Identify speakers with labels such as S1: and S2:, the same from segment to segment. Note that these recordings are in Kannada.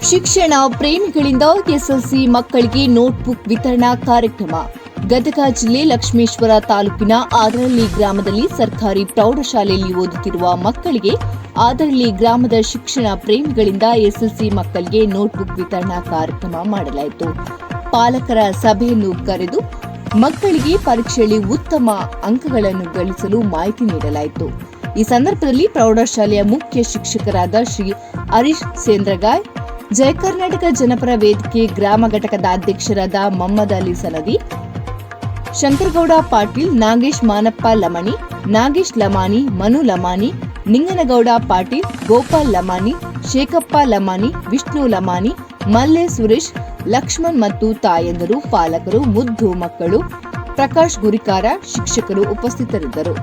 S1: ಶಿಕ್ಷಣ ಪ್ರೇಮಿಗಳಿಂದ ಎಸ್ಎಲ್ಸಿ ಮಕ್ಕಳಿಗೆ ನೋಟ್ಬುಕ್ ವಿತರಣಾ ಕಾರ್ಯಕ್ರಮ. ಗದಗ ಜಿಲ್ಲೆ ಲಕ್ಷ್ಮೇಶ್ವರ ತಾಲೂಕಿನ ಆದರಳ್ಳಿ ಗ್ರಾಮದಲ್ಲಿ ಸರ್ಕಾರಿ ಪ್ರೌಢಶಾಲೆಯಲ್ಲಿ ಓದುತ್ತಿರುವ ಮಕ್ಕಳಿಗೆ ಆದರಳ್ಳಿ ಗ್ರಾಮದ ಶಿಕ್ಷಣ ಪ್ರೇಮಿಗಳಿಂದ ಎಸ್ಎಲ್ಸಿ ಮಕ್ಕಳಿಗೆ ನೋಟ್ಬುಕ್ ವಿತರಣಾ ಕಾರ್ಯಕ್ರಮ ಮಾಡಲಾಯಿತು. ಪಾಲಕರ ಸಭೆಯನ್ನು ಕರೆದು ಮಕ್ಕಳಿಗೆ ಪರೀಕ್ಷೆಯಲ್ಲಿ ಉತ್ತಮ ಅಂಕಗಳನ್ನು ಗಳಿಸಲು ಮಾಹಿತಿ ನೀಡಲಾಯಿತು. ಈ ಸಂದರ್ಭದಲ್ಲಿ ಪ್ರೌಢಶಾಲೆಯ ಮುಖ್ಯ ಶಿಕ್ಷಕರಾದ ಶ್ರೀ ಹರೀಶ್ ಸೇಂದ್ರಗಾಯ್, ಜಯ ಕರ್ನಾಟಕ ಜನಪರ ವೇದಿಕೆ ಗ್ರಾಮ ಘಟಕದ ಅಧ್ಯಕ್ಷರಾದ ಮಮ್ಮದ್ ಅಲಿ ಸನದಿ, ಶಂಕರಗೌಡ ಪಾಟೀಲ್, ನಾಗೇಶ್ ಮಾನಪ್ಪ ಲಮಣಿ, ನಾಗೇಶ್ ಲಮಾನಿ, ಮನು ಲಮಾನಿ, ನಿಂಗನಗೌಡ ಪಾಟೀಲ್, ಗೋಪಾಲ್ ಲಮಾನಿ, ಶೇಖಪ್ಪ ಲಮಾನಿ, ವಿಷ್ಣು ಲಮಾನಿ, ಮಲ್ಲೆ ಸುರೇಶ್, ಲಕ್ಷ್ಮಣ್ ಮತ್ತು ತಾಯಂದರು, ಪಾಲಕರು, ಮುದ್ದು ಮಕ್ಕಳು, ಪ್ರಕಾಶ್ ಗುರಿಕಾರ, ಶಿಕ್ಷಕರು ಉಪಸ್ಥಿತರಿದ್ದರು.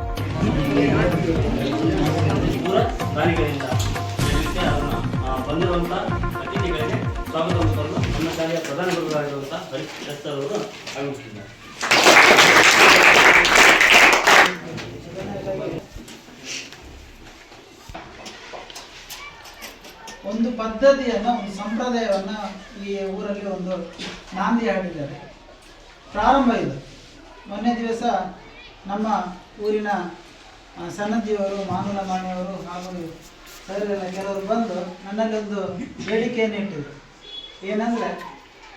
S2: ಅತಿಥಿಗಳಿಗೆ ಸ್ವಾಗತವನ್ನು ಕೋರಲು ನಮ್ಮ ಶಾಲೆಯ ಪ್ರಧಾನ ಗುರುಗಳಾಗಿರುವಂತಹ ಹರೀಶ್ ಅವರು ಆಗಮಿಸುತ್ತಿದ್ದಾರೆ.
S3: ಒಂದು ಪದ್ಧತಿಯನ್ನು, ಒಂದು ಸಂಪ್ರದಾಯವನ್ನ ಈ ಊರಲ್ಲಿ ಒಂದು ನಾಂದಿ ಹಾಡಿದ್ದಾರೆ. ಪ್ರಾರಂಭ ಇದು. ಮೊನ್ನೆ ದಿವಸ ನಮ್ಮ ಊರಿನ ಸನ್ನದಿಯವರು, ಮಾನುಲ ಮಾಣಿಯವರು ಹಾಗೂ ಸರ್ ಕೆಲವರು ಬಂದು ನನ್ನಲ್ಲಿ ಒಂದು ಬೇಡಿಕೆಯನ್ನು ಇಟ್ಟಿದ್ರು. ಏನಂದ್ರೆ,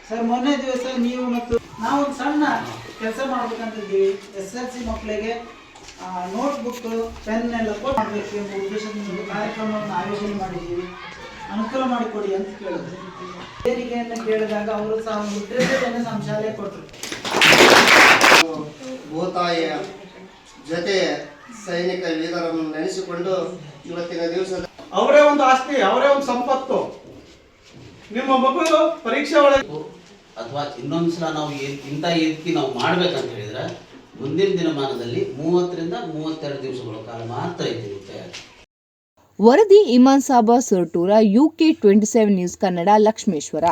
S3: ಸರ್ ಮೊನ್ನೆ ದಿವಸ ನೀವು ಮತ್ತು ನಾವು ಒಂದು ಸಣ್ಣ ಕೆಲಸ ಮಾಡ್ಬೇಕಂತಿದ್ದೀವಿ, SLC ಮಕ್ಕಳಿಗೆ ನೋಟ್ಬುಕ್, ಪೆನ್ ಎಲ್ಲ ಮಾಡಬೇಕು ಎಂಬ ಉದ್ದೇಶದಿಂದ ಒಂದು ಕಾರ್ಯಕ್ರಮವನ್ನು ಆಯೋಜನೆ ಮಾಡಿದ್ದೀವಿ, ಅನುಕೂಲ ಮಾಡಿಕೊಡಿ ಅಂತ ಕೇಳಿದ್ರು. ಬೇಡಿಕೆಯನ್ನು ಕೇಳಿದಾಗ ಅವರು ಸಹ ಒಂದು ಡ್ರೆಸ್ ನಮ್ಮ ಶಾಲೆ ಕೊಟ್ಟರು.
S4: ಭೂತಾಯಿಯ ಜೊತೆ ಸೈನಿಕ ವೀರರನ್ನು ನೆನೆಸಿಕೊಂಡು ಇವತ್ತಿನ ದಿವಸದ
S5: ಅವರೇ ಒಂದು ಆಸ್ತಿ, ಅವರೇ ಒಂದು ಸಂಪತ್ತು. ನಿಮ್ಮ ಮಕ್ಕಳು ಪರೀಕ್ಷೆ ಒಳಗೆ
S6: ಅಥವಾ ಇನ್ನೊಂದ್ಸಲ ನಾವು ಇಂಥ ರೀತಿ ನಾವು ಮಾಡ್ಬೇಕಂತ ಹೇಳಿದ್ರೆ ಮುಂದಿನ ದಿನಮಾನದಲ್ಲಿ 30 ರಿಂದ 32 ದಿವಸಗಳ ಕಾಲ ಮಾತ್ರ ಇರುತ್ತೆ.
S1: ವರದಿ ಇಮಾನ್ ಸಾಬಾ ಸೊರಟೂರ, UK 27 ನ್ಯೂಸ್ ಕನ್ನಡ, ಲಕ್ಷ್ಮೇಶ್ವರ.